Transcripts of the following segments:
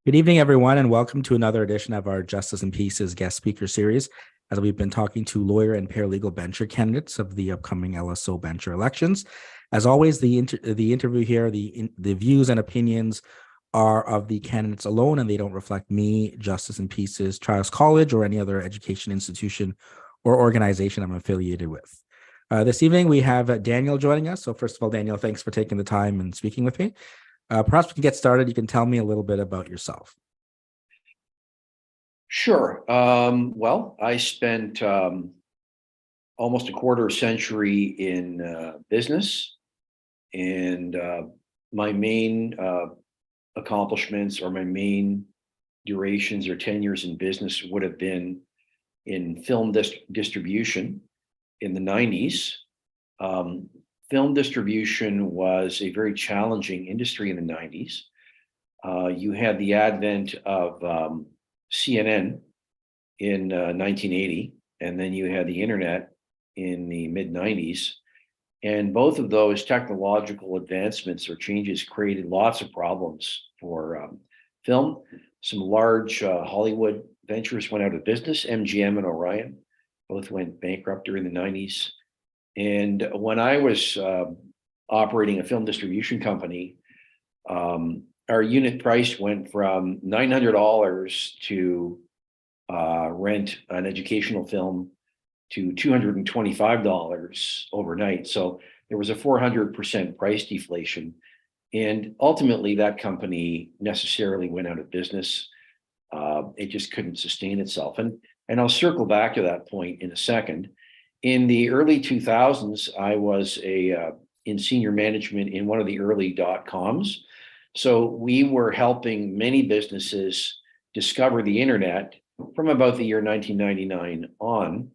Good evening, everyone, and welcome to another edition of our Justice and Peace's guest speaker series. As we've been talking to lawyer and paralegal bencher candidates of the upcoming LSO bencher elections. As always, the interview here, the views and opinions are of the candidates alone, and they don't reflect me, Justice and Peace's Trials College, or any other education institution or organization I'm affiliated with. This evening, we have Daniel joining us. So first of all, Daniel, thanks for taking the time and speaking with me. Perhaps we can get started. You can tell me a little bit about yourself. Sure. Well, I spent almost a quarter century in business, and my main accomplishments or my main durations or tenures in business would have been in film distribution in the 90s. Film distribution was a very challenging industry in the 90s. You had the advent of CNN in 1980, and then you had the internet in the mid 90s. And both of those technological advancements or changes created lots of problems for film. Some large Hollywood ventures went out of business. MGM and Orion both went bankrupt during the 90s. And when I was operating a film distribution company, our unit price went from $900 to rent an educational film to $225 overnight. So there was a 400% price deflation. And ultimately, that company necessarily went out of business. It just couldn't sustain itself. And I'll circle back to that point in a second. In the early 2000s, I was in senior management in one of the early .coms. So we were helping many businesses discover the internet from about the year 1999 on.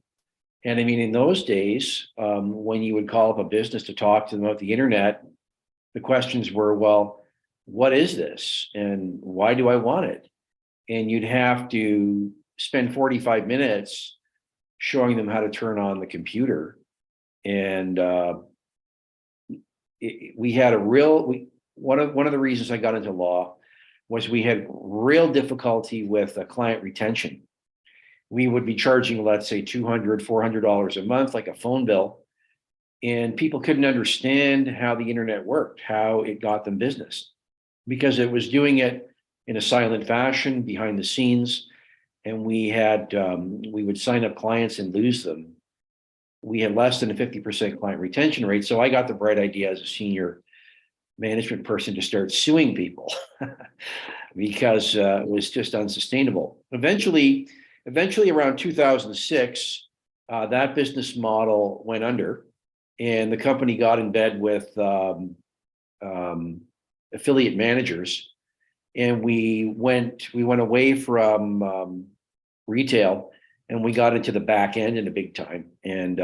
And I mean, in those days, when you would call up a business to talk to them about the internet, the questions were, well, what is this? And why do I want it? And you'd have to spend 45 minutes showing them how to turn on the computer. And we had one of the reasons I got into law was we had real difficulty with client retention. We would be charging, let's say, $200, $400 a month, like a phone bill, and people couldn't understand how the internet worked, how it got them business, because it was doing it in a silent fashion behind the scenes. And we would sign up clients and lose them. We had less than a 50% client retention rate. So I got the bright idea as a senior management person to start suing people because it was just unsustainable. Eventually around 2006, that business model went under, and the company got in bed with affiliate managers. And we went away from retail, and we got into the back end in a big time, and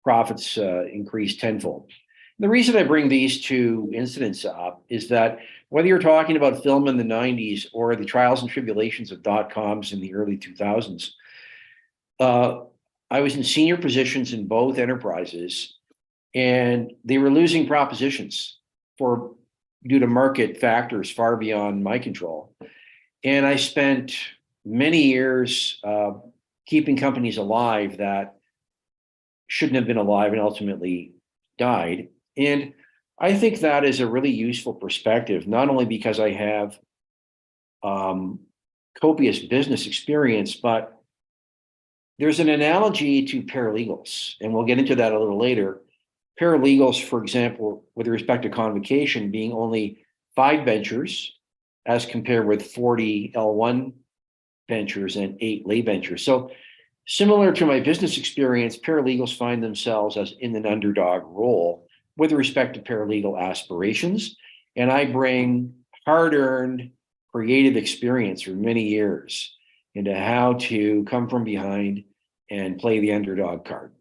profits increased tenfold. The reason I bring these two incidents up is that whether you're talking about film in the 90s or the trials and tribulations of .coms in the early 2000s, I was in senior positions in both enterprises, and they were losing propositions due to market factors far beyond my control. And I spent many years keeping companies alive that shouldn't have been alive and ultimately died. And I think that is a really useful perspective, not only because I have copious business experience, but there's an analogy to paralegals, and we'll get into that a little later. Paralegals, for example, with respect to convocation, being only 5 benchers as compared with 40 L1 benchers and 8 lay benchers. So similar to my business experience, paralegals find themselves as in an underdog role with respect to paralegal aspirations. And I bring hard-earned creative experience for many years into how to come from behind and play the underdog card.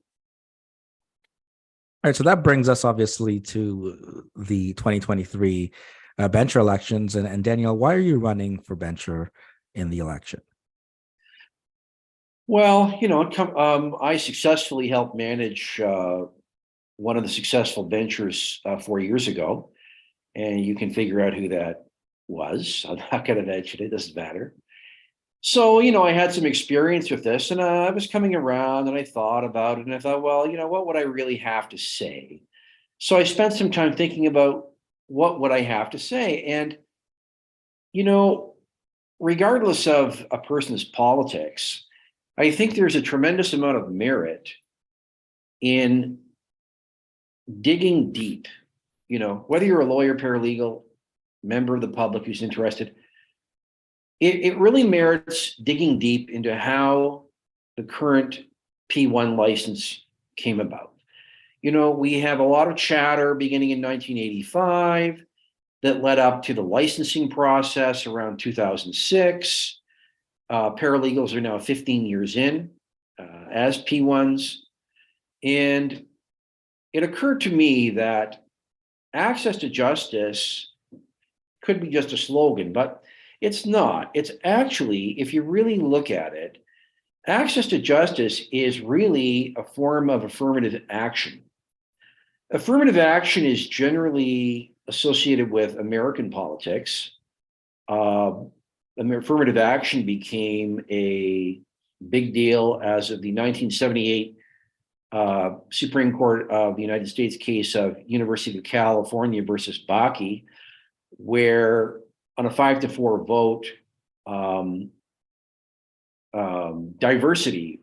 All right, so that brings us obviously to the 2023 bencher elections. And Daniel, why are you running for bencher in the election? Well, I successfully helped manage one of the successful benchers 4 years ago, and you can figure out who that was. I'm not going to mention it, doesn't matter. So, I had some experience with this, and I was coming around and I thought about it and I thought, well, what would I really have to say? So I spent some time thinking about what would I have to say. And, you know, regardless of a person's politics, I think there's a tremendous amount of merit in digging deep. Whether you're a lawyer, paralegal, member of the public who's interested, it really merits digging deep into how the current P1 license came about. We have a lot of chatter beginning in 1985 that led up to the licensing process around 2006. Paralegals are now 15 years in as P1s. And it occurred to me that access to justice could be just a slogan, but it's not. It's actually, if you really look at it, access to justice is really a form of affirmative action. Affirmative action is generally associated with American politics. Affirmative action became a big deal as of the 1978 Supreme Court of the United States case of University of California versus Bakke, where on a 5-4 vote, diversity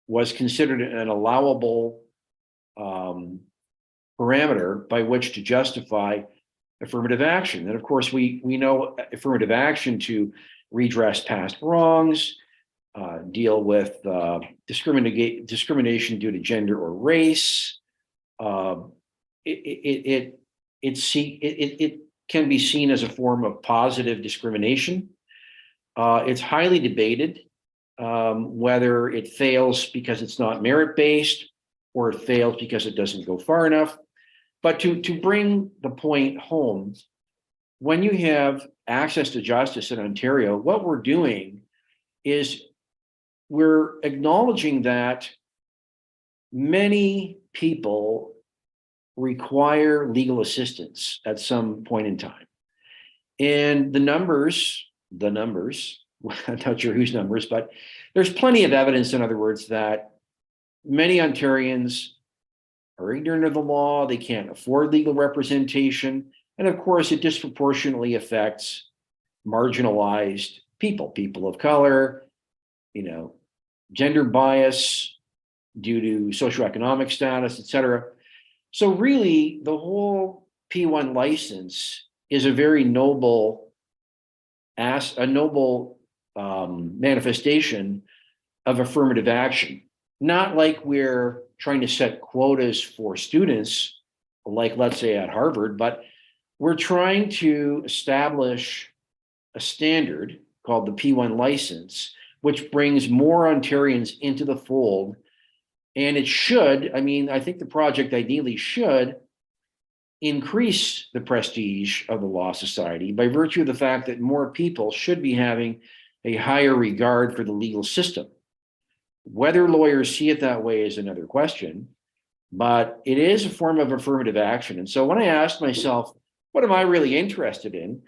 was considered an allowable parameter by which to justify affirmative action. And of course, we know affirmative action to redress past wrongs, deal with discrimination due to gender or race. It can be seen as a form of positive discrimination. It's highly debated whether it fails because it's not merit-based or it fails because it doesn't go far enough. But to bring the point home, when you have access to justice in Ontario, what we're doing is we're acknowledging that many people require legal assistance at some point in time. And the numbers, I'm not sure whose numbers, but there's plenty of evidence, in other words, that many Ontarians are ignorant of the law, they can't afford legal representation, and of course, it disproportionately affects marginalized people of color, gender bias due to socioeconomic status, et cetera. So really, the whole P1 license is a very noble manifestation of affirmative action. Not like we're trying to set quotas for students, like let's say at Harvard, but we're trying to establish a standard called the P1 license, which brings more Ontarians into the fold. And it should, I think the project ideally should increase the prestige of the Law Society by virtue of the fact that more people should be having a higher regard for the legal system. Whether lawyers see it that way is another question, but it is a form of affirmative action. And so when I asked myself, what am I really interested in?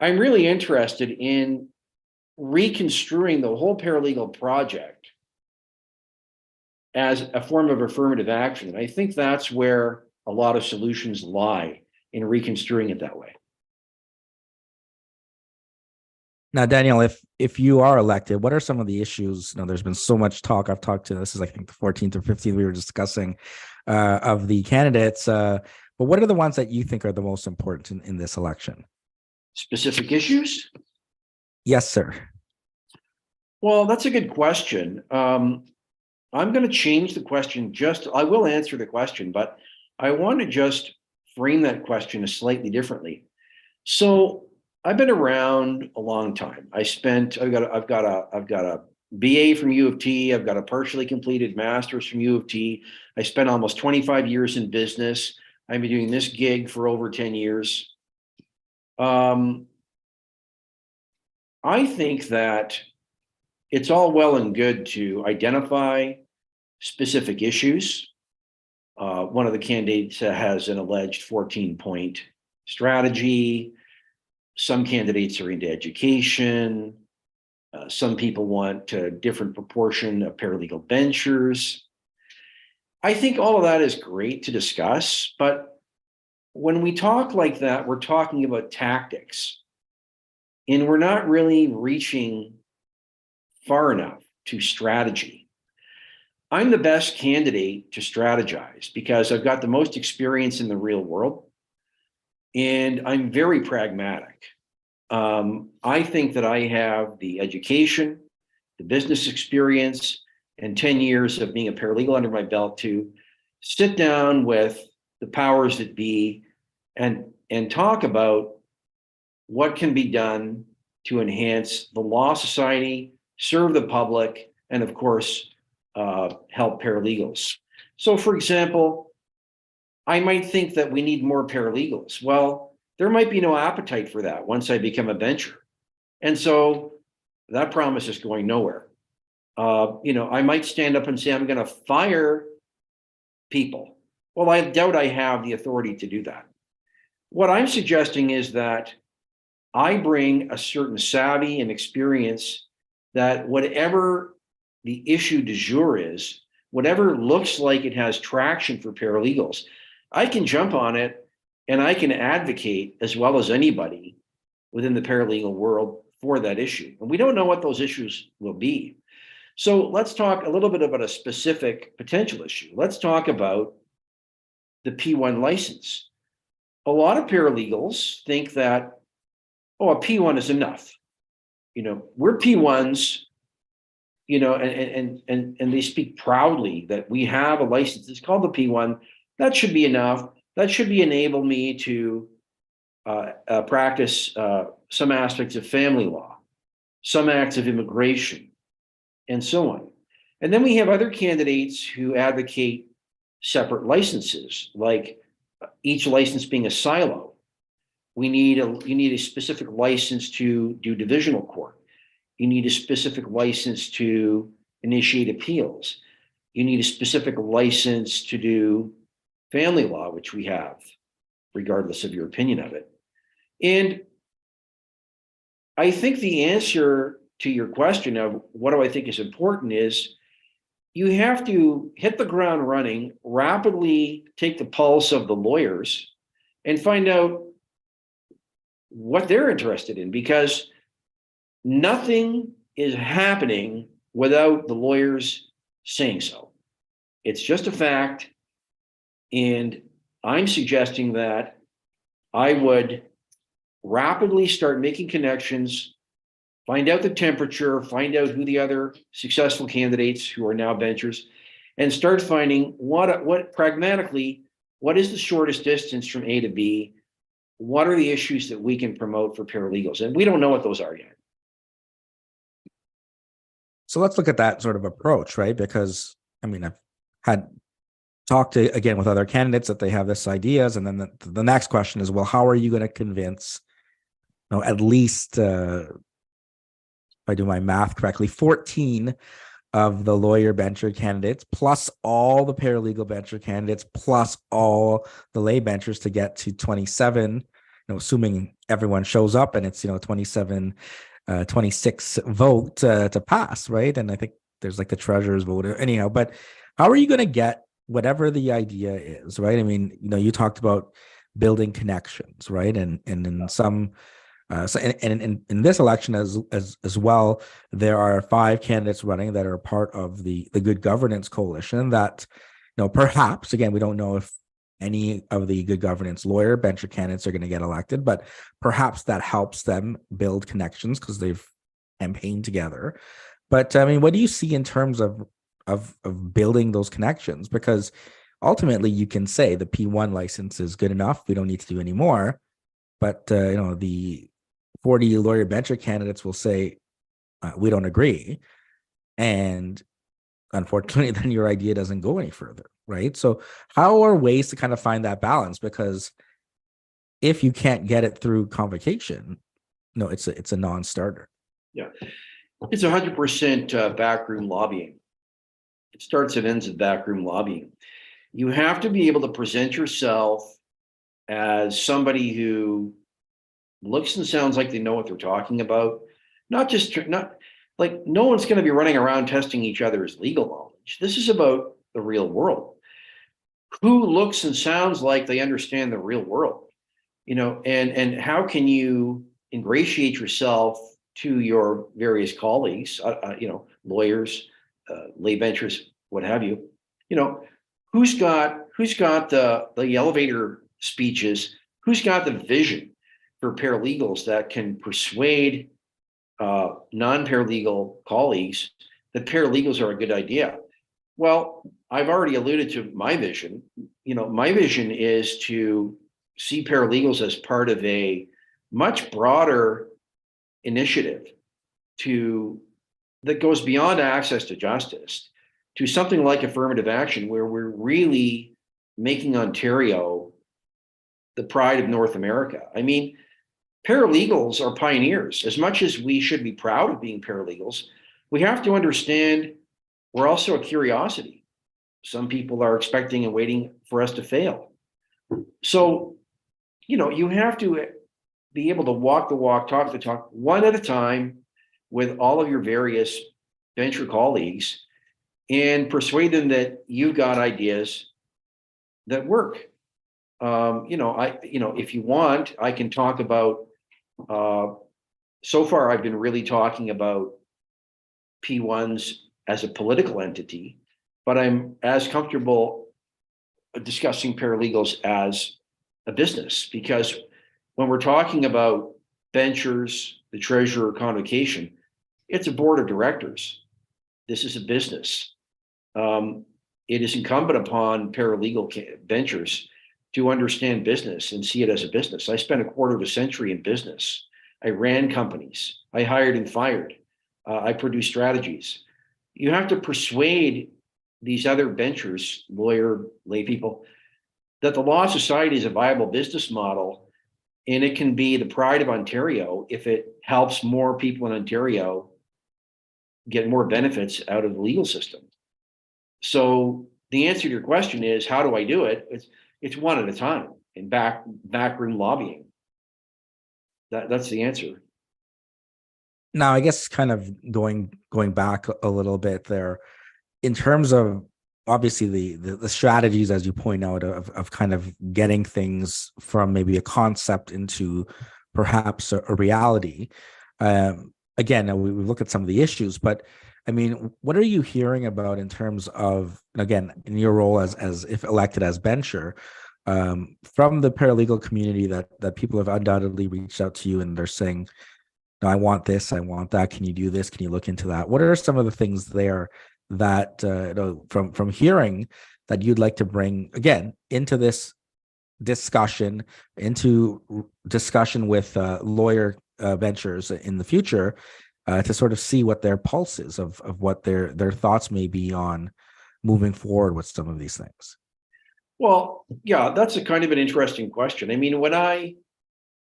I'm really interested in reconstruing the whole paralegal project as a form of affirmative action. And I think that's where a lot of solutions lie, in reconstruing it that way. Now, Daniel, if you are elected, what are some of the issues? There's been so much talk. I've talked to, this is I think the 14th or 15th we were discussing of the candidates. But what are the ones that you think are the most important in this election? Specific issues? Yes, sir. Well, that's a good question. I'm going to change the question. I will answer the question, but I want to just frame that question slightly differently. So I've been around a long time. I've got a BA from U of T. I've got a partially completed master's from U of T. I spent almost 25 years in business. I've been doing this gig for over 10 years. I think that it's all well and good to identify specific issues. One of the candidates has an alleged 14-point strategy. Some candidates are into education. Some people want a different proportion of paralegal benchers. I think all of that is great to discuss, but when we talk like that, we're talking about tactics, and we're not really reaching far enough to strategy. I'm the best candidate to strategize because I've got the most experience in the real world, and I'm very pragmatic. I think that I have the education, the business experience, and 10 years of being a paralegal under my belt to sit down with the powers that be and talk about what can be done to enhance the law society, serve the public, and of course, help paralegals. So, for example, I might think that we need more paralegals. Well, there might be no appetite for that once I become a bencher. And so that promise is going nowhere. I might stand up and say, I'm going to fire people. Well, I doubt I have the authority to do that. What I'm suggesting is that I bring a certain savvy and experience that whatever the issue du jour is, whatever looks like it has traction for paralegals, I can jump on it and I can advocate as well as anybody within the paralegal world for that issue. And we don't know what those issues will be. So let's talk a little bit about a specific potential issue. Let's talk about the P1 license. A lot of paralegals think that, oh, a P1 is enough. We're P1s, and they speak proudly that we have a license. It's called the P1. That should be enough. That should enable me to practice some aspects of family law, some acts of immigration, and so on. And then we have other candidates who advocate separate licenses, like each license being a silo. You need a specific license to do divisional court. You need a specific license to initiate appeals. You need a specific license to do family law, which we have, regardless of your opinion of it. And I think the answer to your question of what do I think is important is you have to hit the ground running, rapidly take the pulse of the lawyers and find out what they're interested in, because nothing is happening without the lawyers saying so. It's just a fact. And I'm suggesting that I would rapidly start making connections, find out the temperature, find out who the other successful candidates who are now benchers, and start finding what pragmatically, what is the shortest distance from A to B? What are the issues that we can promote for paralegals? And we don't know what those are yet. So let's look at that sort of approach, right? Because I've had talked again with other candidates that they have this ideas, and then the next question is, well, how are you going to convince, at least if I do my math correctly, 14 of the lawyer bencher candidates, plus all the paralegal bencher candidates, plus all the lay benchers to get to 27, assuming everyone shows up and it's, 26 vote to pass, right? And I think there's like the treasurer's vote anyhow, but how are you going to get whatever the idea is, right? You talked about building connections, right? And in some, so in this election as well, there are 5 candidates running that are part of the Good Governance Coalition that, perhaps, again, we don't know if any of the good governance lawyer bencher candidates are going to get elected, but perhaps that helps them build connections because they've campaigned together. But what do you see in terms of building those connections? Because ultimately you can say the P1 license is good enough, we don't need to do any more. But the 40 lawyer bencher candidates will say we don't agree, and unfortunately then your idea doesn't go any further, right? So how are ways to kind of find that balance? Because if you can't get it through convocation, it's a non-starter. Yeah, it's 100% backroom lobbying. It starts and ends with backroom lobbying. You have to be able to present yourself as somebody who looks and sounds like they know what they're talking about. Not like no one's going to be running around testing each other's legal knowledge. This is about the real world. Who looks and sounds like they understand the real world? And how can you ingratiate yourself to your various colleagues, lawyers, lay benchers, what have you? You know, who's got the elevator speeches? Who's got the vision for paralegals that can persuade non-paralegal colleagues that paralegals are a good idea? Well, I've already alluded to my vision. My vision is to see paralegals as part of a much broader initiative to that goes beyond access to justice to something like affirmative action, where we're really making Ontario the pride of North America. I mean, paralegals are pioneers. As much as we should be proud of being paralegals, we have to understand we're also a curiosity. Some people are expecting and waiting for us to fail. So, you have to be able to walk the walk, talk the talk, one at a time with all of your various venture colleagues and persuade them that you've got ideas that work. If you want, I can talk about, so far I've been really talking about P1s as a political entity, but I'm as comfortable discussing paralegals as a business, because when we're talking about ventures, the treasurer, convocation, it's a board of directors. This is a business. It is incumbent upon paralegal ventures to understand business and see it as a business. I spent a quarter of a century in business. I ran companies. I hired and fired. I produced strategies. You have to persuade these other ventures, lawyer, lay people, that the law society is a viable business model, and it can be the pride of Ontario if it helps more people in Ontario get more benefits out of the legal system. So the answer to your question is, how do I do it? It's one at a time in backroom lobbying. That's the answer. Now, I guess kind of going back a little bit there, in terms of obviously the strategies, as you point out, of kind of getting things from maybe a concept into perhaps a reality. Again, we look at some of the issues, but I mean, what are you hearing about in terms of, again, in your role as if elected as bencher, from the paralegal community that people have undoubtedly reached out to you and they're saying, no, I want this, I want that. Can you do this? Can you look into that? What are some of the things there that from hearing that you'd like to bring again into this discussion, into discussion with lawyer ventures in the future, to sort of see what their pulse is of what their thoughts may be on moving forward with some of these things? Well, yeah, that's a kind of an interesting question. I mean, when I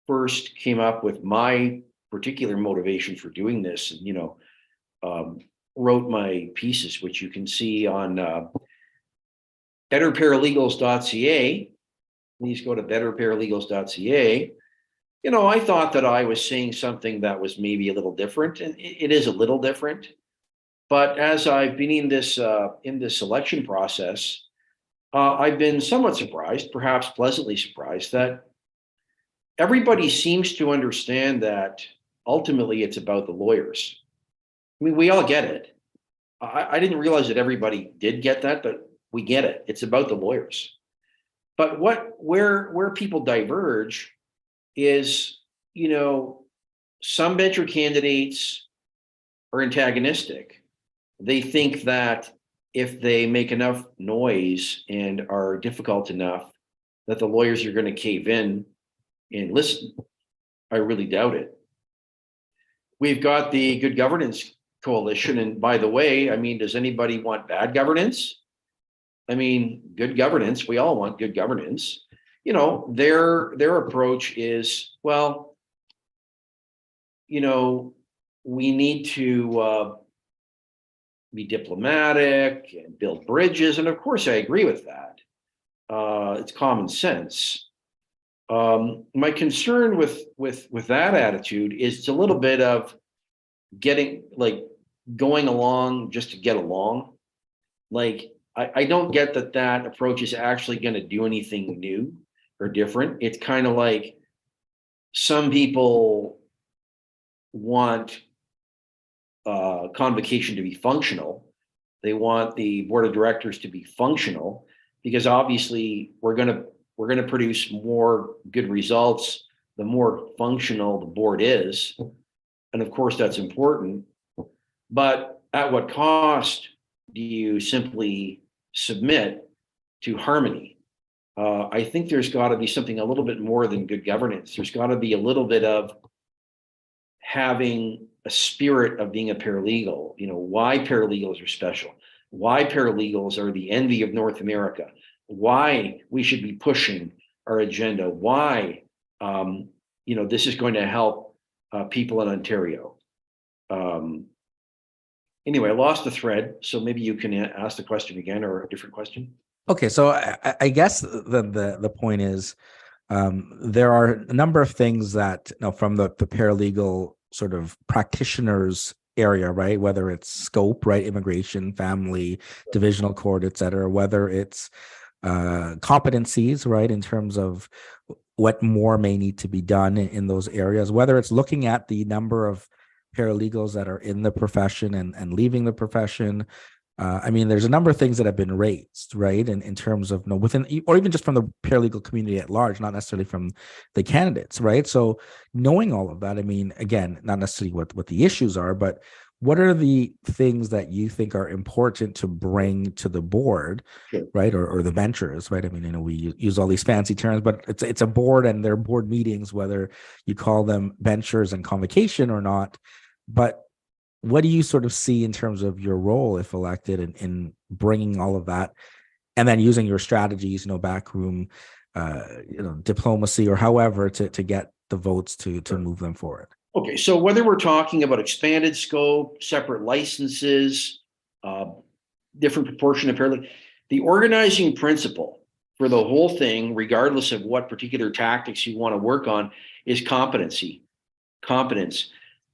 first came up with my particular motivation for doing this, and wrote my pieces, which you can see on betterparalegals.ca. Please go to betterparalegals.ca. I thought that I was saying something that was maybe a little different, and it is a little different. But as I've been in this selection process, I've been somewhat surprised, perhaps pleasantly surprised, that everybody seems to understand that ultimately it's about the lawyers. I mean, we all get it. I didn't realize that everybody did get that, but we get it. It's about the lawyers. But where people diverge is, some venture candidates are antagonistic. They think that if they make enough noise and are difficult enough, that the lawyers are going to cave in and listen. I really doubt it. We've got the Good Governance Coalition. And by the way, I mean, does anybody want bad governance? I mean, good governance, we all want good governance. Their approach is, well, we need to be diplomatic and build bridges. And of course, I agree with that. It's common sense. My concern with that attitude is it's a little bit of getting like going along just to get along. Like I don't get that that approach is actually going to do anything new or different. It's kind of like some people want convocation to be functional. They want the board of directors to be functional because obviously we're gonna produce more good results the more functional the board is, and of course that's important. But at what cost do you simply submit to harmony? I think there's got to be something a little bit more than good governance. There's got to be a little bit of having a spirit of being a paralegal, why paralegals are special, why paralegals are the envy of North America, why we should be pushing our agenda, why, this is going to help people in Ontario. Anyway, I lost the thread, so maybe you can ask the question again or a different question. Okay, so I guess the point is there are a number of things that from the paralegal sort of practitioners area, right? Whether it's scope, right, immigration, family, divisional court, et cetera, whether it's competencies, right, in terms of what more may need to be done in those areas, whether it's looking at the number of paralegals that are in the profession and leaving the profession. There's a number of things that have been raised, right? In terms of, within, or even just from the paralegal community at large, not necessarily from the candidates, right? So knowing all of that, again, not necessarily what the issues are, but what are the things that you think are important to bring to the board, Sure. right? Or the benchers, right? We use all these fancy terms, but it's a board and their board meetings, whether you call them benchers and convocation or not. But what do you sort of see in terms of your role, if elected, in bringing all of that, and then using your strategies, backroom, diplomacy, or however to get the votes to move them forward? Okay, so whether we're talking about expanded scope, separate licenses, different proportion of paralegal, the organizing principle for the whole thing, regardless of what particular tactics you want to work on, is competence.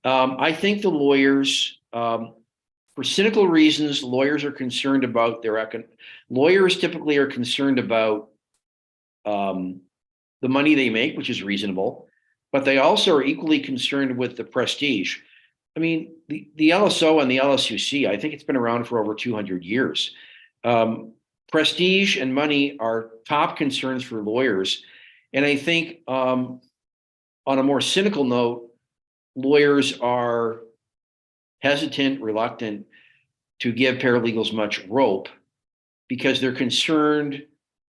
I think the lawyers, for cynical reasons, lawyers are concerned about lawyers typically are concerned about the money they make, which is reasonable, but they also are equally concerned with the prestige. The LSO and the LSUC, I think it's been around for over 200 years. Prestige and money are top concerns for lawyers. And I think on a more cynical note, lawyers are hesitant, reluctant to give paralegals much rope because they're concerned,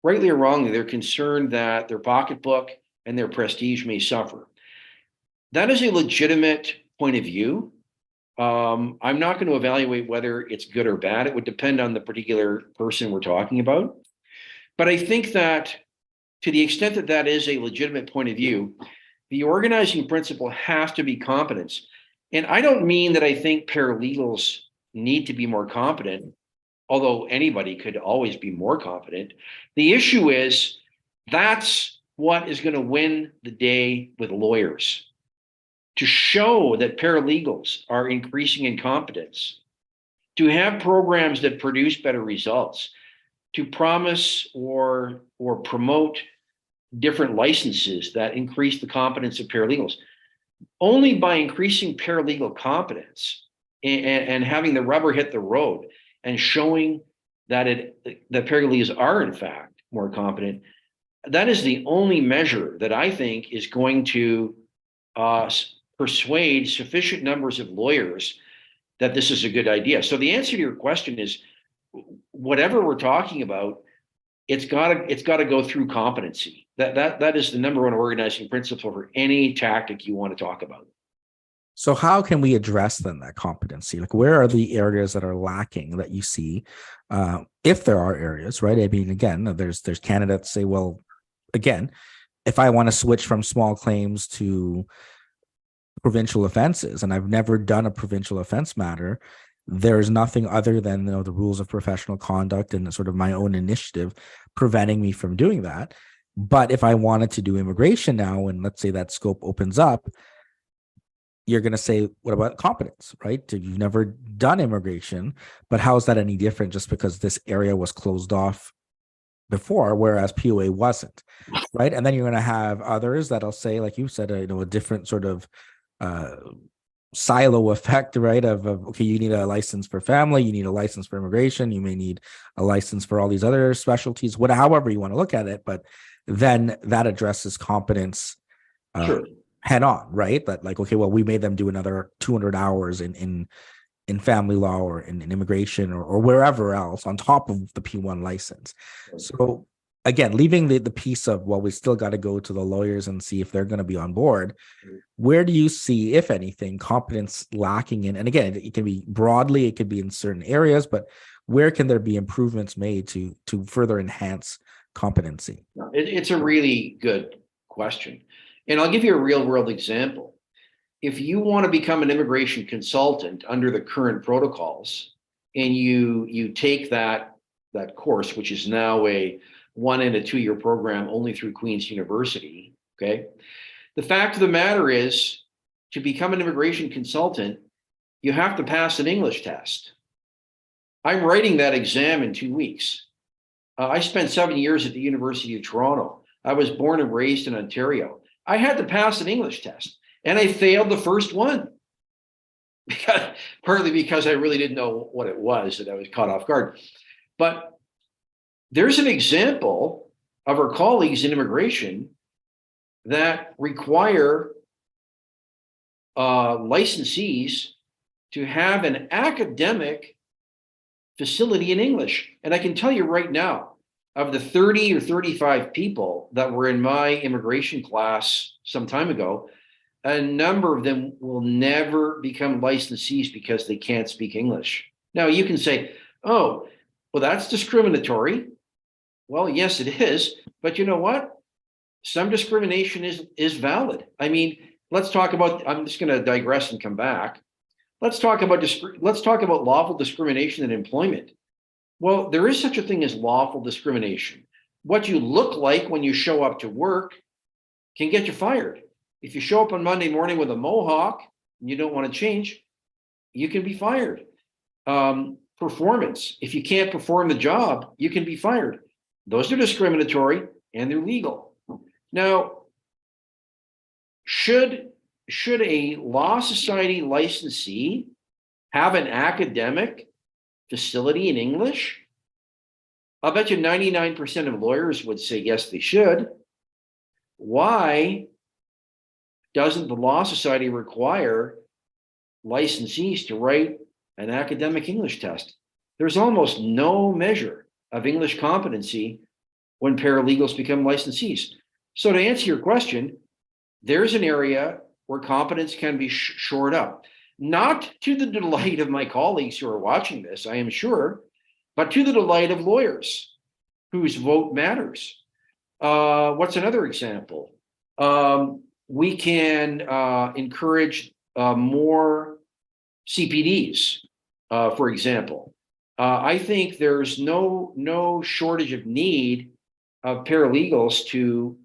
rightly or wrongly, they're concerned that their pocketbook and their prestige may suffer. That is a legitimate point of view. I'm not going to evaluate whether it's good or bad. It would depend on the particular person we're talking about. But I think that to the extent that that is a legitimate point of view, the organizing principle has to be competence. And I don't mean that I think paralegals need to be more competent, although anybody could always be more competent. The issue is that's what is going to win the day with lawyers. To show that paralegals are increasing in competence, to have programs that produce better results, to promise or promote different licenses that increase the competence of paralegals. Only by increasing paralegal competence and having the rubber hit the road and showing that paralegals are in fact more competent, that is the only measure that I think is going to persuade sufficient numbers of lawyers that this is a good idea. So the answer to your question is, whatever we're talking about, it's got to go through competency. That is the number one organizing principle for any tactic you want to talk about. So how can we address then that competency? Like, where are the areas that are lacking that you see, if there are areas, right? Again, there's candidates say, well, again, if I want to switch from small claims to provincial offenses, and I've never done a provincial offense matter, there is nothing other than the rules of professional conduct and sort of my own initiative preventing me from doing that. But if I wanted to do immigration now, and let's say that scope opens up, you're going to say, what about competence, right? You've never done immigration, but how is that any different just because this area was closed off before, whereas POA wasn't, right? And then you're going to have others that'll say, like you said, a different sort of uh, silo effect, right? Of okay, you need a license for family, you need a license for immigration, you may need a license for all these other specialties, however you want to look at it, but then that addresses competence Sure. head on, right? That like, okay, well, we made them do another 200 hours in family law or in immigration or wherever else on top of the P1 license. So again, leaving the piece of, well, we still got to go to the lawyers and see if they're going to be on board. Where do you see, if anything, competence lacking in? And again, it can be broadly, it could be in certain areas, but where can there be improvements made to further enhance competency? It's a really good question. And I'll give you a real world example. If you want to become an immigration consultant under the current protocols, and you take that course, which is now a 1 and a 2 year program only through Queen's University, okay? The fact of the matter is, to become an immigration consultant, you have to pass an English test. I'm writing that exam in 2 weeks. I spent 7 years at the University of Toronto. I was born and raised in Ontario. I had to pass an English test, and I failed the first one. Partly because I really didn't know what it was, that I was caught off guard. But there's an example of our colleagues in immigration that require licensees to have an academic facility in English. And I can tell you right now, of the 30 or 35 people that were in my immigration class some time ago, a number of them will never become licensees because they can't speak English. Now, you can say, oh, well, that's discriminatory. Well, yes, it is. But you know what? Some discrimination is valid. I mean, let's talk about, I'm just going to digress and come back. Let's talk about lawful discrimination in employment. Well, there is such a thing as lawful discrimination. What you look like when you show up to work can get you fired. If you show up on Monday morning with a mohawk and you don't want to change, you can be fired. Performance. If you can't perform the job, you can be fired. Those are discriminatory and they're legal. Now, should a law society licensee have an academic facility in English? I'll bet you 99% of lawyers would say yes, they should. Why doesn't the law society require licensees to write an academic English test? There's almost no measure of English competency when paralegals become licensees. So to answer your question, there's an area where competence can be shored up. Not to the delight of my colleagues who are watching this, I am sure, but to the delight of lawyers whose vote matters. What's another example? We can encourage more CPDs, for example. I think there's no shortage of need of paralegals to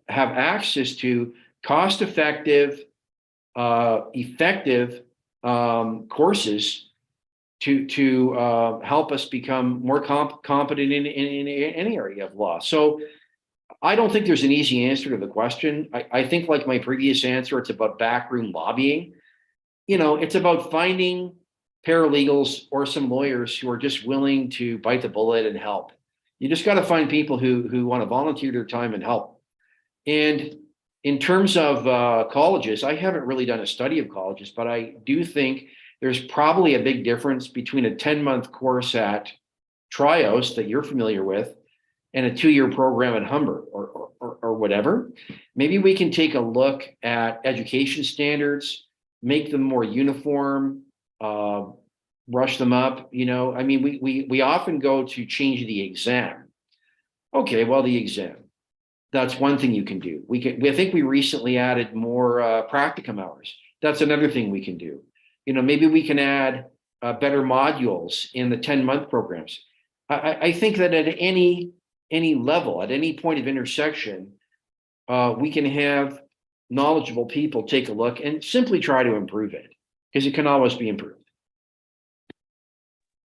have access to cost-effective, effective courses to help us become more competent in any area of law. So I don't think there's an easy answer to the question. I think, like my previous answer, it's about backroom lobbying. It's about finding paralegals or some lawyers who are just willing to bite the bullet and help. You just got to find people who want to volunteer their time and help. And in terms of colleges, I haven't really done a study of colleges, but I do think there's probably a big difference between a 10-month course at Trios that you're familiar with and a 2-year program at Humber or whatever. Maybe we can take a look at education standards, make them more uniform, brush them up. I mean, we often go to change the exam. Okay, well, the exam. That's one thing you can do. I think we recently added more practicum hours. That's another thing we can do. Maybe we can add better modules in the 10-month programs. I think that at any any level, at any point of intersection, we can have knowledgeable people take a look and simply try to improve it, because it can always be improved.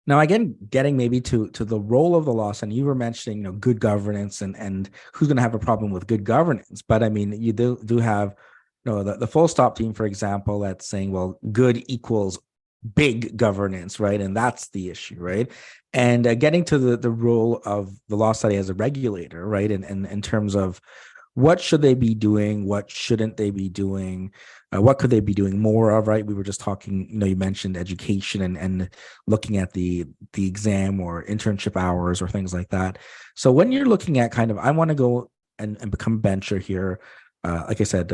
Now, again, getting maybe to the role of the law, and you were mentioning, good governance and who's going to have a problem with good governance. But I mean, you do have, the full stop team, for example, that's saying, well, good equals big governance, right? And that's the issue, right? And getting to the role of the law study as a regulator, right? And in terms of what should they be doing, what shouldn't they be doing, what could they be doing more of, right? We were just talking, you mentioned education and looking at the exam or internship hours or things like that. So when you're looking at kind of, I want to go and become a bencher here, like I said,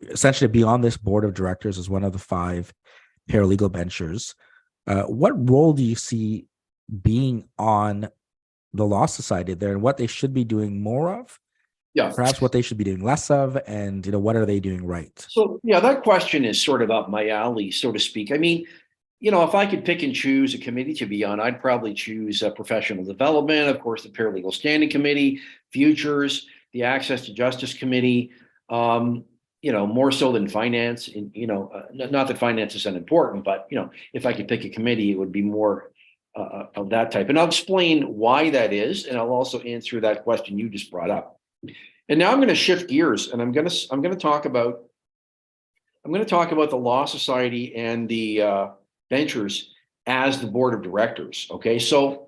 essentially be on this board of directors as one of the 5 paralegal benchers. What role do you see being on the Law Society there, and what they should be doing more of? Yeah. Perhaps what they should be doing less of, and what are they doing right? So yeah, that question is sort of up my alley, so to speak. I mean, if I could pick and choose a committee to be on, I'd probably choose professional development, of course, the Paralegal Standing Committee, Futures, the Access to Justice Committee, more so than finance. And, not that finance is unimportant, but, if I could pick a committee, it would be more of that type. And I'll explain why that is, and I'll also answer that question you just brought up. And now I'm going to shift gears, and I'm going to talk about the Law Society and the benchers as the board of directors. Okay, so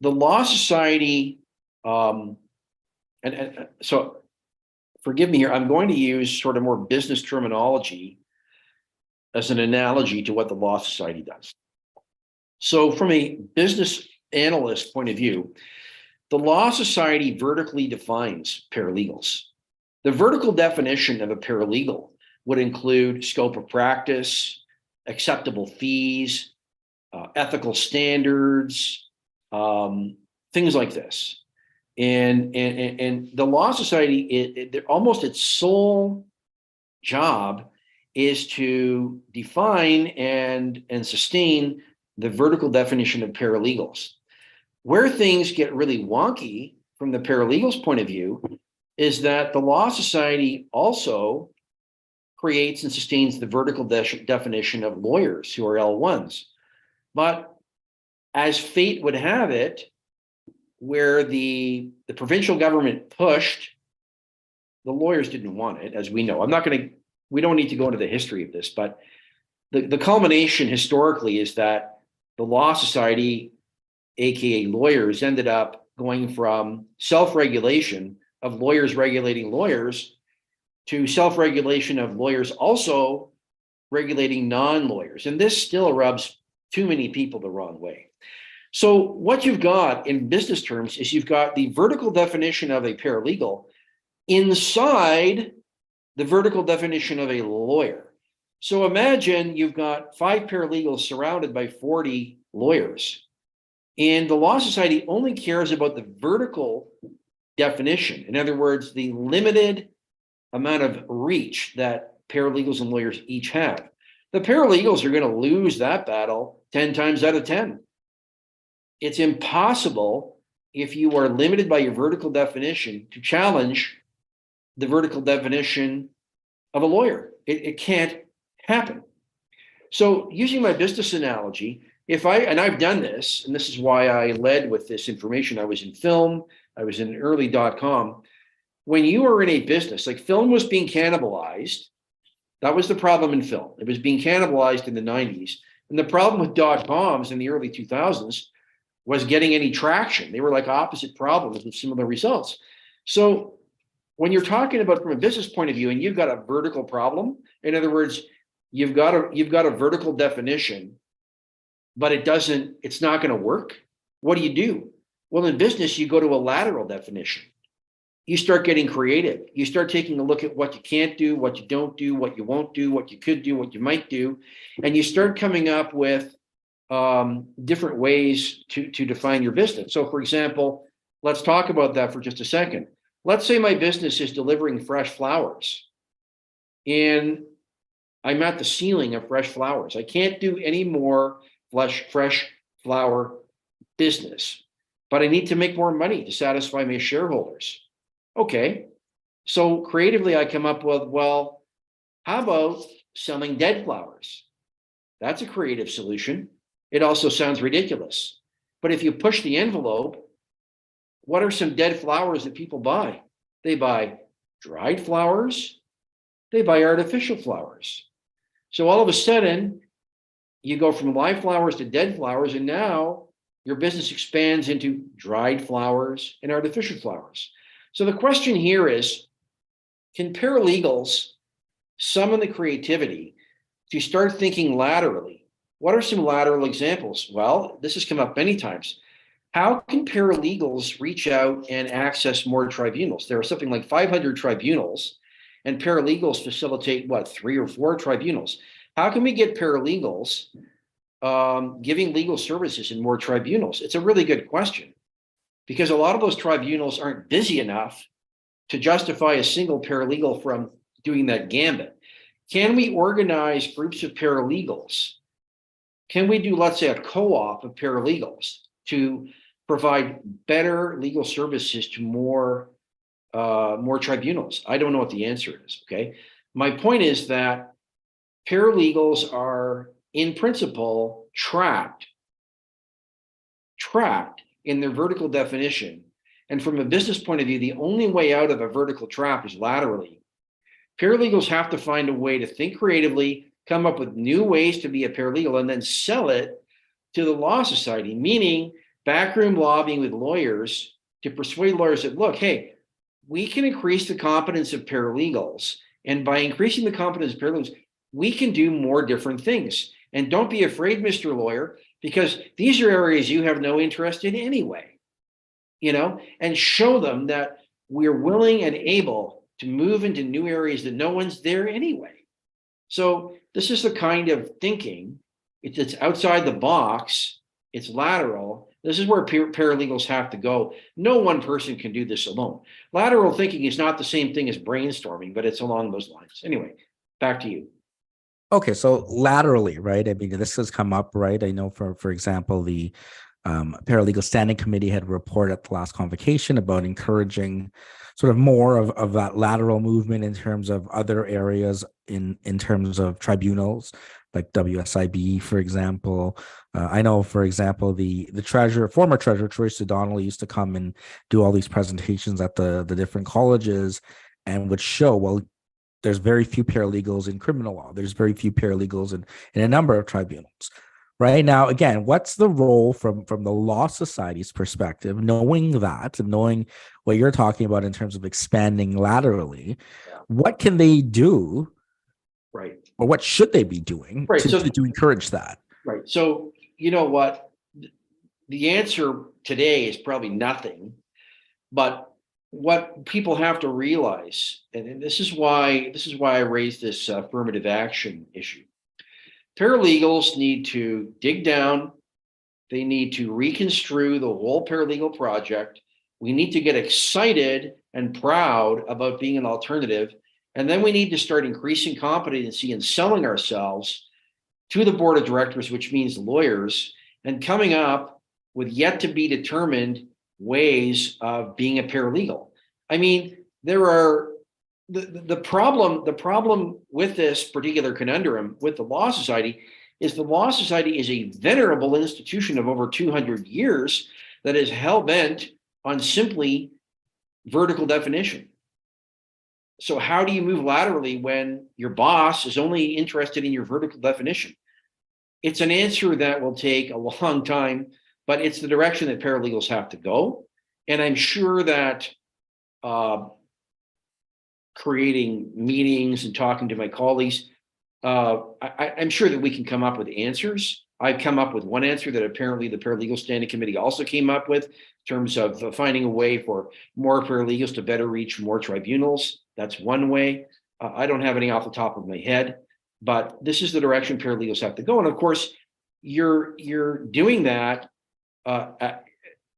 the Law Society, and so forgive me here, I'm going to use sort of more business terminology as an analogy to what the Law Society does. So from a business analyst point of view, the Law Society vertically defines paralegals. The vertical definition of a paralegal would include scope of practice, acceptable fees, ethical standards, things like this. And the Law Society, almost its sole job is to define and sustain the vertical definition of paralegals. Where things get really wonky from the paralegals' point of view is that the Law Society also creates and sustains the vertical definition of lawyers who are L1s. But as fate would have it, where the provincial government pushed, the lawyers didn't want it, as we know. We don't need to go into the history of this, but the culmination historically is that the Law Society, aka lawyers, ended up going from self-regulation of lawyers regulating lawyers to self-regulation of lawyers also regulating non-lawyers. And this still rubs too many people the wrong way. So what you've got in business terms is you've got the vertical definition of a paralegal inside the vertical definition of a lawyer. So imagine you've got 5 paralegals surrounded by 40 lawyers. And the Law Society only cares about the vertical definition. In other words, the limited amount of reach that paralegals and lawyers each have. The paralegals are going to lose that battle 10 times out of 10. It's impossible, if you are limited by your vertical definition, to challenge the vertical definition of a lawyer. It can't happen. So using my business analogy, and I've done this, and this is why I led with this information. I was in film, I was in early .com. When you are in a business, like film was being cannibalized, that was the problem in film. It was being cannibalized in the 90s. And the problem with .coms in the early 2000s was getting any traction. They were like opposite problems with similar results. So when you're talking about from a business point of view, and you've got a vertical problem, in other words, you've got a vertical definition, but it's not going to work. What do? Well, in business, you go to a lateral definition. You start getting creative. You start taking a look at what you can't do, what you don't do, what you won't do, what you could do, what you might do. And you start coming up with different ways to define your business. So for example, let's talk about that for just a second. Let's say my business is delivering fresh flowers and I'm at the ceiling of fresh flowers. I can't do any more fresh flower business, but I need to make more money to satisfy my shareholders. Okay. So creatively, I come up with, well, how about selling dead flowers? That's a creative solution. It also sounds ridiculous. But if you push the envelope, what are some dead flowers that people buy? They buy dried flowers, they buy artificial flowers. So all of a sudden, you go from live flowers to dead flowers, and now your business expands into dried flowers and artificial flowers. So the question here is, can paralegals summon the creativity to start thinking laterally? What are some lateral examples? Well, this has come up many times. How can paralegals reach out and access more tribunals? There are something like 500 tribunals, and paralegals facilitate what, 3 or 4 tribunals? How can we get paralegals giving legal services in more tribunals? It's a really good question, because a lot of those tribunals aren't busy enough to justify a single paralegal from doing that gambit. Can we organize groups of paralegals? Can we do, let's say, a co-op of paralegals to provide better legal services to more tribunals? I don't know what the answer is. Okay. My point is that paralegals are, in principle, trapped in their vertical definition. And from a business point of view, the only way out of a vertical trap is laterally. Paralegals have to find a way to think creatively, come up with new ways to be a paralegal, and then sell it to the law society, meaning backroom lobbying with lawyers to persuade lawyers that, look, hey, we can increase the competence of paralegals. And by increasing the competence of paralegals, we can do more different things. And don't be afraid, Mr. Lawyer, because these are areas you have no interest in anyway, and show them that we're willing and able to move into new areas that no one's there anyway. So this is the kind of thinking. It's outside the box. It's lateral. This is where paralegals have to go. No one person can do this alone. Lateral thinking is not the same thing as brainstorming, but it's along those lines. Anyway, back to you. Okay, so laterally, right? I mean, this has come up, right? I know, for example, the Paralegal Standing Committee had a report at the last convocation about encouraging sort of more of that lateral movement in terms of other areas in terms of tribunals, like WSIB, for example. I know, for example, the former treasurer, Teresa Donnelly, used to come and do all these presentations at the different colleges and would show, well, there's very few paralegals in criminal law. There's very few paralegals in a number of tribunals. Right now, again, what's the role from the law society's perspective, knowing that and knowing what you're talking about in terms of expanding laterally? Yeah. What can they do, right, or what should they be doing to encourage that? Right. So you know what? The answer today is probably nothing, but what people have to realize, and this is why I raised this affirmative action issue. Paralegals need to dig down. They need to reconstrue the whole paralegal project. We need to get excited and proud about being an alternative. And then we need to start increasing competency and selling ourselves to the board of directors, which means lawyers, and coming up with yet to be determined ways of being a paralegal. I mean, there are the problem with this particular conundrum with the law society is the law society is a venerable institution of over 200 years that is hell-bent on simply vertical definition. So how do you move laterally when your boss is only interested in your vertical definition? It's an answer that will take a long time, but it's the direction that paralegals have to go. And I'm sure that creating meetings and talking to my colleagues, I'm sure that we can come up with answers. I've come up with one answer that apparently the Paralegal Standing Committee also came up with in terms of finding a way for more paralegals to better reach more tribunals. That's one way. I don't have any off the top of my head, but this is the direction paralegals have to go. And of course, you're doing that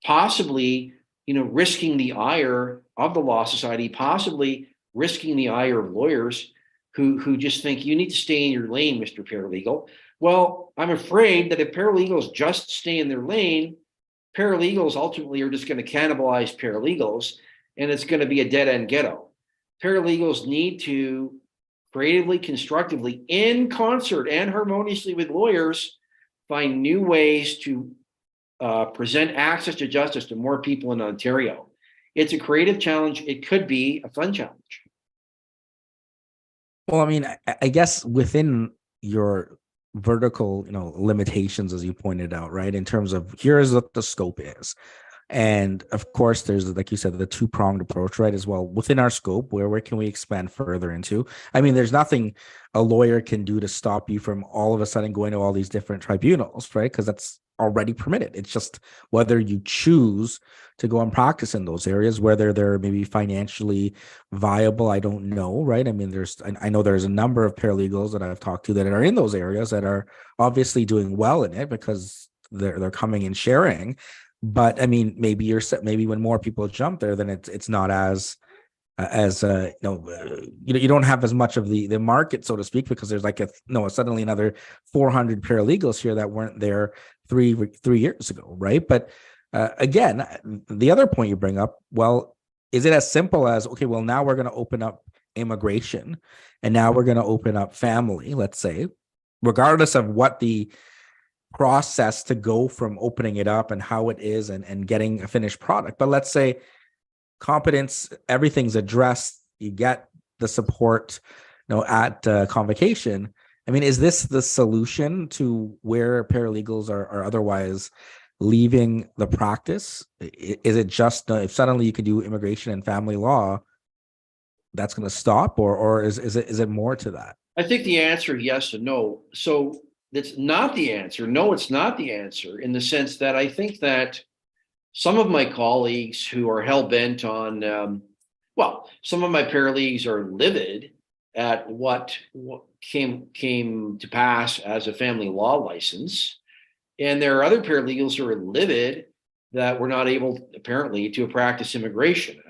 possibly, risking the ire of the law society, possibly risking the ire of lawyers who just think you need to stay in your lane, Mr. Paralegal. Well, I'm afraid that if paralegals just stay in their lane, paralegals ultimately are just going to cannibalize paralegals, and it's going to be a dead end ghetto. Paralegals need to creatively, constructively, in concert and harmoniously with lawyers, find new ways to present access to justice to more people in Ontario. It's a creative challenge. It could be a fun challenge. Well, I mean, I guess within your vertical, limitations, as you pointed out, right, in terms of here's what the scope is. And of course, there's, like you said, the two-pronged approach, right? As well, within our scope, where can we expand further into? I mean, there's nothing a lawyer can do to stop you from all of a sudden going to all these different tribunals, right? Because that's already permitted. It's just whether you choose to go and practice in those areas, whether they're maybe financially viable, I don't know, right? I mean, I know there's a number of paralegals that I've talked to that are in those areas that are obviously doing well in it because they're coming and sharing. But I mean, maybe when more people jump there, then it's not as you don't have as much of the market, so to speak, because there's like suddenly another 400 paralegals here that weren't there three years ago, right? But again, the other point you bring up, well, is it as simple as, okay, well, now we're going to open up immigration, and now we're going to open up family, let's say, regardless of what the process to go from opening it up and how it is and getting a finished product. But let's say competence, everything's addressed, you get the support, at convocation. I mean, is this the solution to where paralegals are otherwise leaving the practice? Is it just if suddenly you could do immigration and family law, that's going to stop, or is it more to that? I think the answer yes and no. So that's not the answer. No, it's not the answer, in the sense that I think that some of my colleagues who are hell bent on, some of my paralegals are livid at what came to pass as a family law license, and there are other paralegals who are livid that we're not able, apparently, to practice immigration.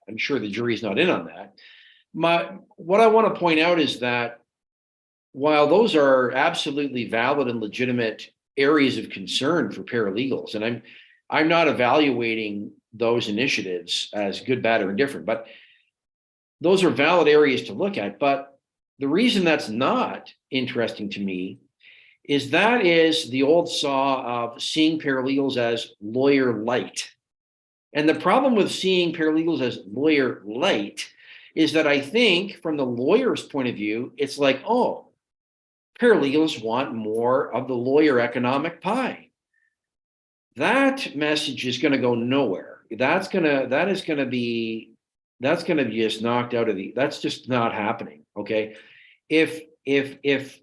I'm sure the jury's not in on that. What I want to point out is that while those are absolutely valid and legitimate areas of concern for paralegals, and I'm not evaluating those initiatives as good, bad, or indifferent, but those are valid areas to look at. But the reason that's not interesting to me is that is the old saw of seeing paralegals as lawyer light. And the problem with seeing paralegals as lawyer light is that I think from the lawyer's point of view, it's like, oh, paralegals want more of the lawyer economic pie. That message is going to go nowhere. That's going to be just knocked out of that's just not happening. Okay. If enough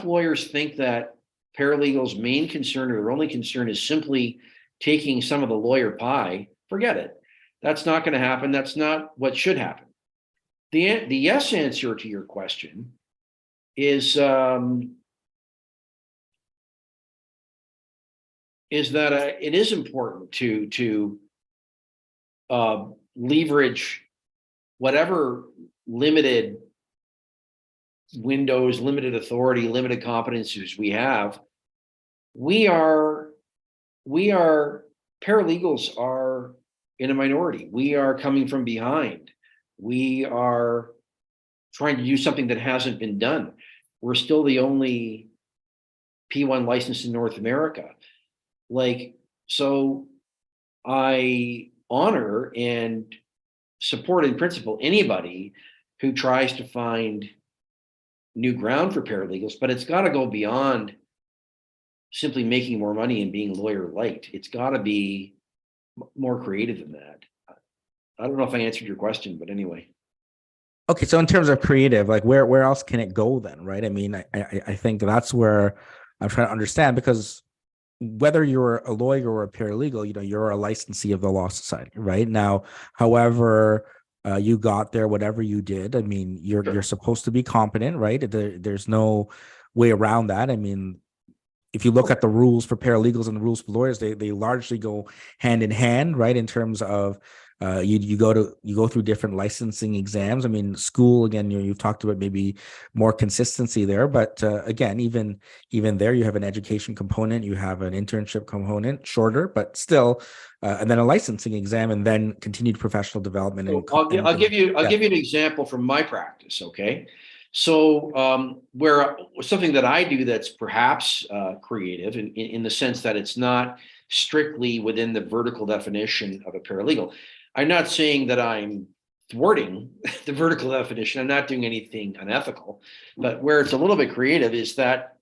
lawyers think that paralegals' main concern or their only concern is simply taking some of the lawyer pie, forget it. That's not going to happen. That's not what should happen. The yes answer to your question is that it is important to leverage whatever limited windows, limited authority, limited competencies we have. Paralegals are in a minority. We are coming from behind. We are trying to do something that hasn't been done. We're still the only P1 license in North America. So I honor and support in principle anybody who tries to find new ground for paralegals, but it's got to go beyond simply making more money and being lawyer light. It's got to be more creative than that. I don't know if I answered your question, but anyway. Okay, so in terms of creative, like where else can it go then, right? I mean, I think that's where I'm trying to understand, because whether you're a lawyer or a paralegal, you're a licensee of the Law Society, right? Now, however you got there, whatever you did, I mean, you're supposed to be competent, right? There's no way around that. I mean, if you look at the rules for paralegals and the rules for lawyers, they largely go hand in hand, right? In terms of you go through different licensing exams. I mean, school again, you've talked about maybe more consistency there, but again, even there, you have an education component, you have an internship component, shorter, but still, and then a licensing exam, and then continued professional development. So I'll give you an example from my practice. Okay, so where something that I do that's perhaps creative in the sense that it's not strictly within the vertical definition of a paralegal. I'm not saying that I'm thwarting the vertical definition. I'm not doing anything unethical, but where it's a little bit creative is that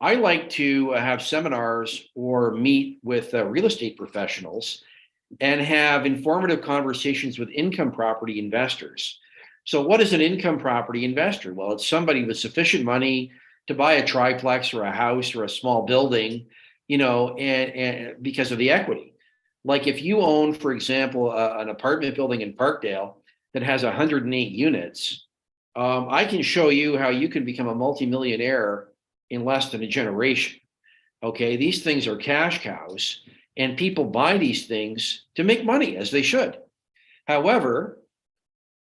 I like to have seminars or meet with real estate professionals and have informative conversations with income property investors. So, what is an income property investor? Well, it's somebody with sufficient money to buy a triplex or a house or a small building, and because of the equity. Like if you own, for example, an apartment building in Parkdale that has 108 units, I can show you how you can become a multimillionaire in less than a generation. Okay, these things are cash cows, and people buy these things to make money, as they should. However,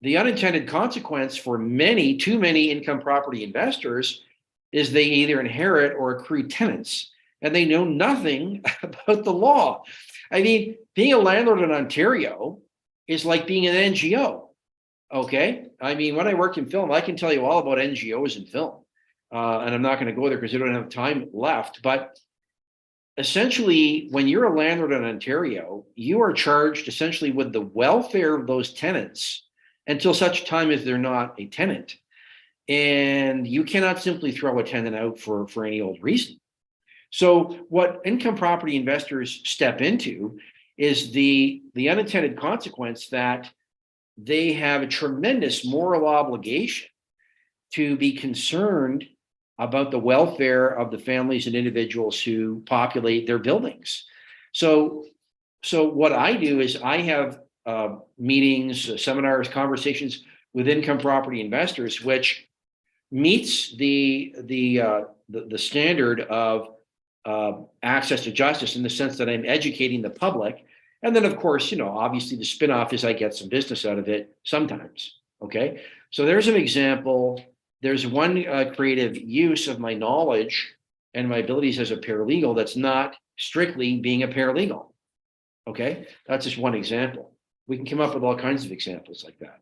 the unintended consequence for too many income property investors is they either inherit or accrue tenants, and they know nothing about the law. I mean, being a landlord in Ontario is like being an NGO. Okay. I mean, when I worked in film, I can tell you all about NGOs in film. And I'm not going to go there because I don't have time left. But essentially, when you're a landlord in Ontario, you are charged essentially with the welfare of those tenants until such time as they're not a tenant. And you cannot simply throw a tenant out for any old reason. So what income property investors step into is the unintended consequence that they have a tremendous moral obligation to be concerned about the welfare of the families and individuals who populate their buildings. So what I do is I have meetings, seminars, conversations with income property investors, which meets the standard of access to justice in the sense that I'm educating the public. And then, of course, obviously the spinoff is I get some business out of it sometimes. Okay. So there's an example. There's one creative use of my knowledge and my abilities as a paralegal that's not strictly being a paralegal. Okay. That's just one example. We can come up with all kinds of examples like that.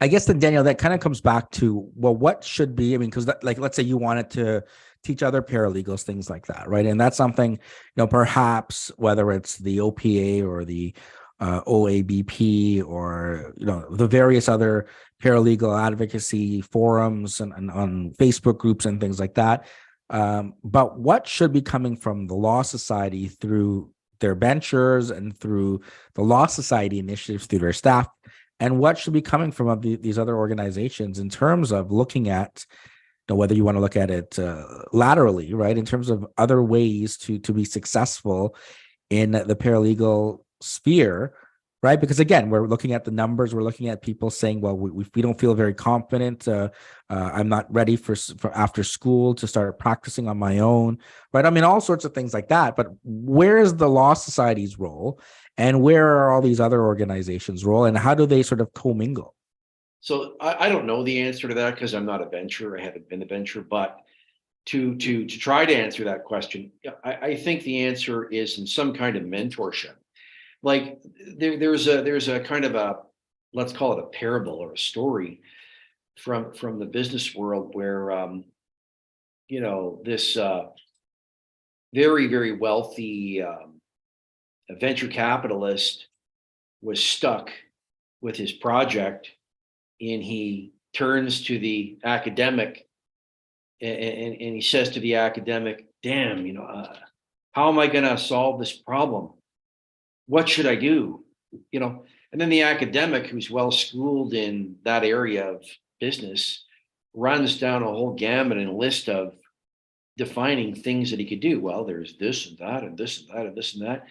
I guess then, Daniel, that kind of comes back to, well, what should be, I mean, because like, let's say you wanted to teach other paralegals, things like that, right? And that's something, perhaps whether it's the OPA or the OABP or, the various other paralegal advocacy forums and on Facebook groups and things like that. But what should be coming from the Law Society through their ventures and through the Law Society initiatives through their staff? And what should be coming from these other organizations in terms of looking at, whether you want to look at it laterally, right, in terms of other ways to be successful in the paralegal sphere, right? Because again, we're looking at the numbers, we're looking at people saying, well, we don't feel very confident. I'm not ready for after school to start practicing on my own, right? I mean, all sorts of things like that. But where is the Law Society's role? And where are all these other organizations' role, and how do they sort of commingle? So I don't know the answer to that because I'm not a venture. I haven't been a venture, but to try to answer that question, I think the answer is in some kind of mentorship. Like there's a kind of a, let's call it a parable or a story from the business world where this very, very wealthy a venture capitalist was stuck with his project, and he turns to the academic and he says to the academic, damn, how am I going to solve this problem? What should I do? And then the academic, who's well schooled in that area of business, runs down a whole gamut and list of defining things that he could do. Well, there's this and that and this and that and this and that.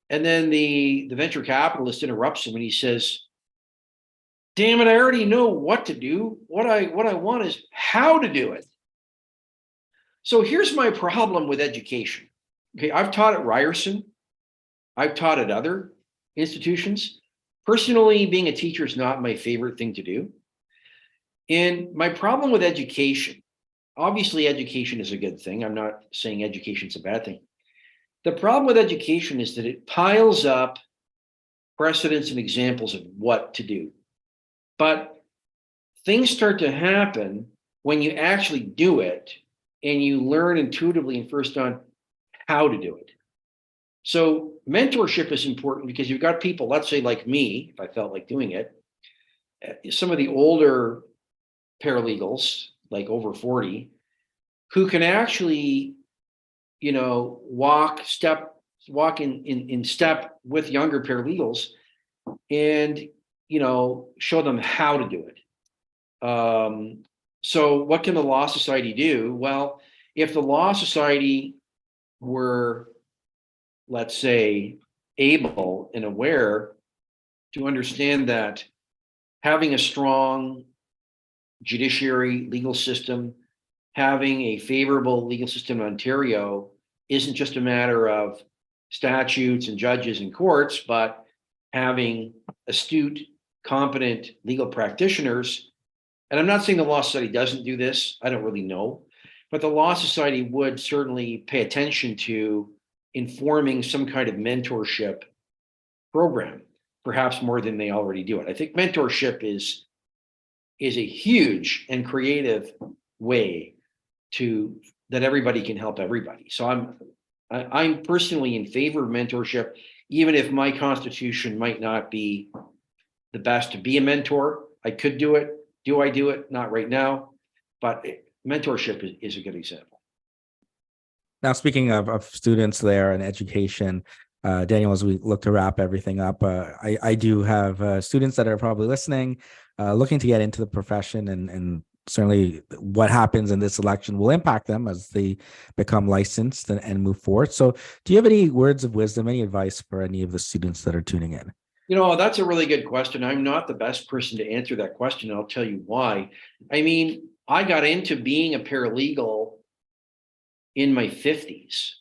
And then the venture capitalist interrupts him and he says, damn it, I already know what to do. What I want is how to do it. So here's my problem with education. Okay, I've taught at Ryerson. I've taught at other institutions. Personally, being a teacher is not my favorite thing to do. And my problem with education, obviously, education is a good thing. I'm not saying education is a bad thing. The problem with education is that it piles up precedents and examples of what to do. But things start to happen when you actually do it and you learn intuitively and first on how to do it. So mentorship is important because you've got people, let's say like me, if I felt like doing it, some of the older paralegals, like over 40, who can actually, walk in step with younger paralegals and, show them how to do it. So what can the Law Society do? Well, if the Law Society were, let's say, able and aware to understand that having a strong judiciary legal system, having a favorable legal system in Ontario isn't just a matter of statutes and judges and courts, but having astute, competent legal practitioners. And I'm not saying the Law Society doesn't do this. I don't really know. But the Law Society would certainly pay attention to informing some kind of mentorship program, perhaps more than they already do it. I think mentorship is a huge and creative way to that everybody can help everybody. So I'm personally in favor of mentorship, even if my constitution might not be the best to be a mentor. I could do it. Do I do it? Not right now, but mentorship is a good example. Now, speaking of students there and education, Daniel, as we look to wrap everything up, I do have students that are probably listening, looking to get into the profession, and certainly what happens in this election will impact them as they become licensed and move forward. So do you have any words of wisdom, any advice for any of the students that are tuning in? That's a really good question. I'm not the best person to answer that question. I'll tell you why. I mean, I got into being a paralegal in my 50s.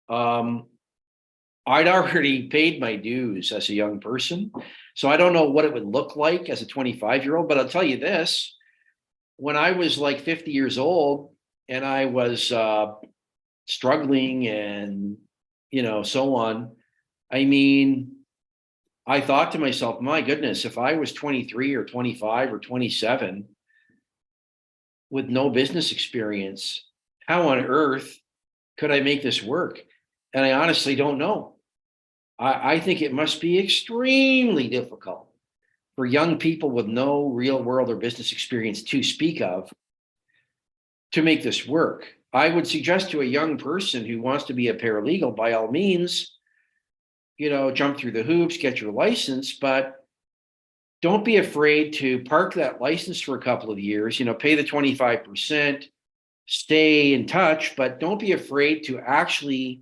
I'd already paid my dues as a young person. So I don't know what it would look like as a 25-year-old, but I'll tell you this. When I was like 50 years old and I was struggling and, so on, I mean, I thought to myself, my goodness, if I was 23 or 25 or 27 with no business experience, how on earth could I make this work? And I honestly don't know. I think it must be extremely difficult for young people with no real world or business experience to speak of to make this work. I would suggest to a young person who wants to be a paralegal, by all means, jump through the hoops, get your license, but don't be afraid to park that license for a couple of years, pay the 25%, stay in touch, but don't be afraid to actually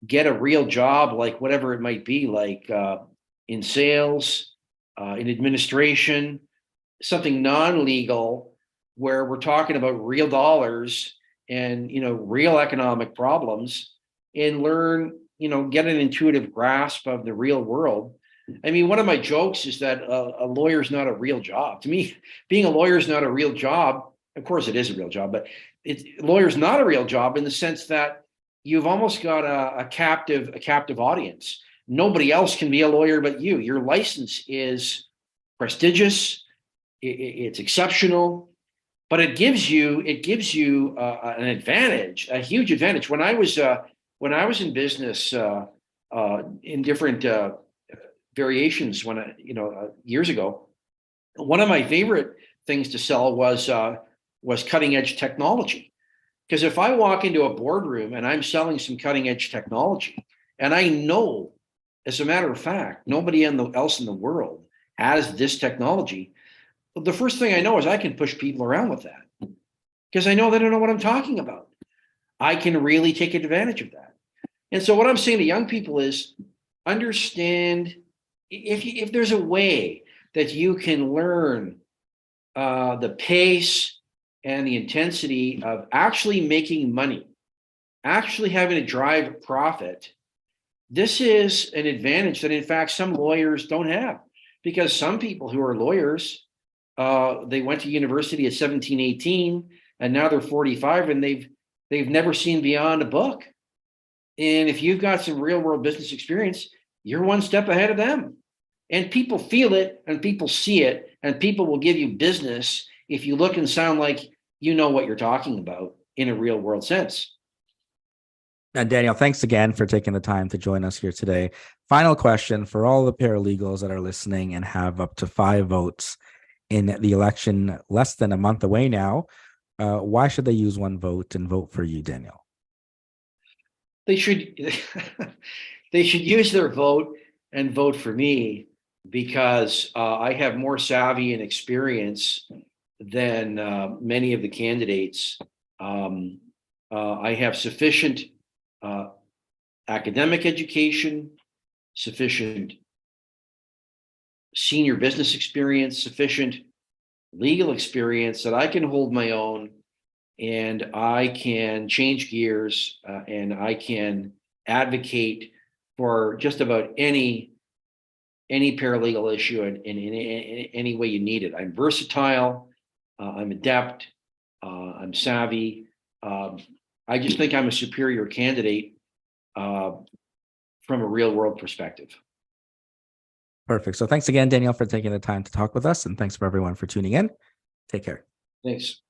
get a real job, like whatever it might be, like in sales, in administration, something non-legal where we're talking about real dollars and, real economic problems, and learn, get an intuitive grasp of the real world. I mean, one of my jokes is that a lawyer is not a real job. To me, being a lawyer is not a real job. Of course, it is a real job, but lawyer's not a real job in the sense that you've almost got a captive audience. Nobody else can be a lawyer but you. Your license is prestigious, it's exceptional, but it gives you an advantage, a huge advantage. When I was in business in different variations, years ago, one of my favorite things to sell was cutting edge technology. Because if I walk into a boardroom and I'm selling some cutting edge technology, and I know, as a matter of fact, nobody else in the world has this technology, the first thing I know is I can push people around with that because I know they don't know what I'm talking about. I can really take advantage of that. And so what I'm saying to young people is understand if there's a way that you can learn the pace and the intensity of actually making money, actually having to drive profit, this is an advantage that, in fact, some lawyers don't have, because some people who are lawyers, they went to university at 17, 18, and now they're 45, and they've never seen beyond a book. And if you've got some real world business experience, you're one step ahead of them. And people feel it, and people see it, and people will give you business if you look and sound like you know what you're talking about in a real world sense. And Daniel, thanks again for taking the time to join us here today. Final question for all the paralegals that are listening and have up to 5 votes in the election less than a month away now. Why should they use one vote and vote for you, Daniel? They should they should use their vote and vote for me, because I have more savvy and experience than many of the candidates. I have sufficient academic education, sufficient senior business experience, sufficient legal experience that I can hold my own, and I can change gears, and I can advocate for just about any paralegal issue in any way you need it. I'm versatile, I'm adept, I'm savvy. I just think I'm a superior candidate from a real world perspective. Perfect. So thanks again, Daniel, for taking the time to talk with us. And thanks for everyone for tuning in. Take care. Thanks.